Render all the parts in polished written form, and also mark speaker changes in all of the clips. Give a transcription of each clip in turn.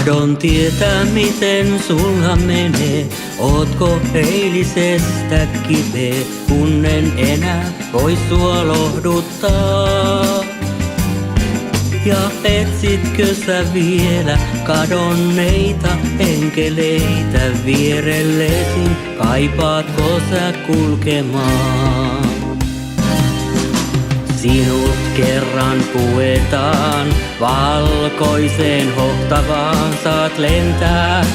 Speaker 1: Tahdon tietää, miten sulla menee. Ootko eilisestä kipeä, kun en enää voi sua lohduttaa? Ja etsitkö sä vielä kadonneita enkeleitä vierellesi? Kaipaatko sä kulkemaan? Sinut kerran puetaan valkoiseen hohtavaan, saat lentää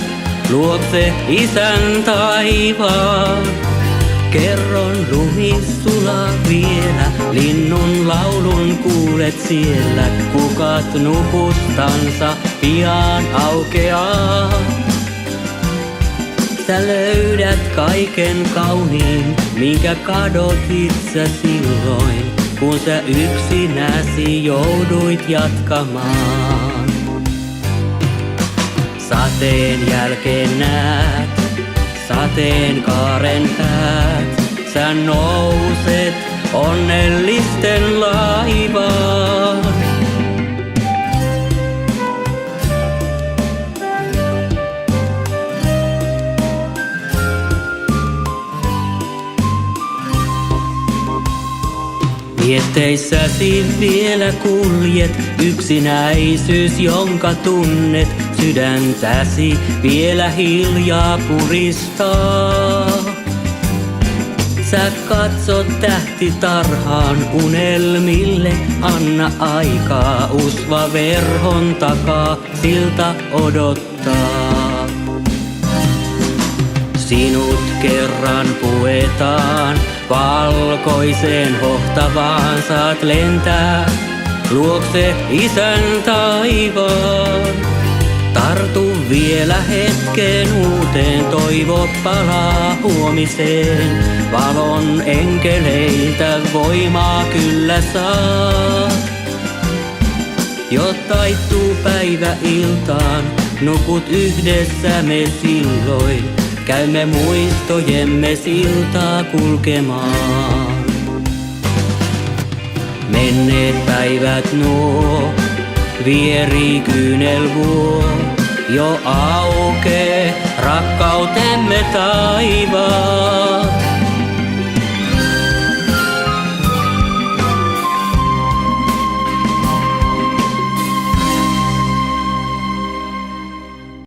Speaker 1: luokse isän taivaan. Kerron lumissula vielä, linnun laulun kuulet siellä, kukat nukustansa pian aukeaa. Sä löydät kaiken kauniin, minkä kadotit sä silloin, kun sä yksinäsi jouduit jatkamaan. Sateen jälkeen näet sateenkaaren päät, sä nouset onnellisten laivaan. Mietteissäsi vielä kuljet, yksinäisyys jonka tunnet, sydäntäsi vielä hiljaa puristaa. Sä katsot tähtitarhaan unelmille, anna aikaa, usva verhon takaa silta odottaa. Sinut kerran puetaan valkoiseen hohtavaan, saat lentää luokse isän taivaan. Tartu vielä hetken uuteen, toivo palaa huomiseen. Valon enkeleiltä voimaa kyllä saat. Jo taittuu päivä iltaan, nukut yhdessä me silloin. Käymme muistojemme siltaa kulkemaan. Menneet päivät nuo, vieri kyynelvuo, jo aukee rakkautemme taivaat.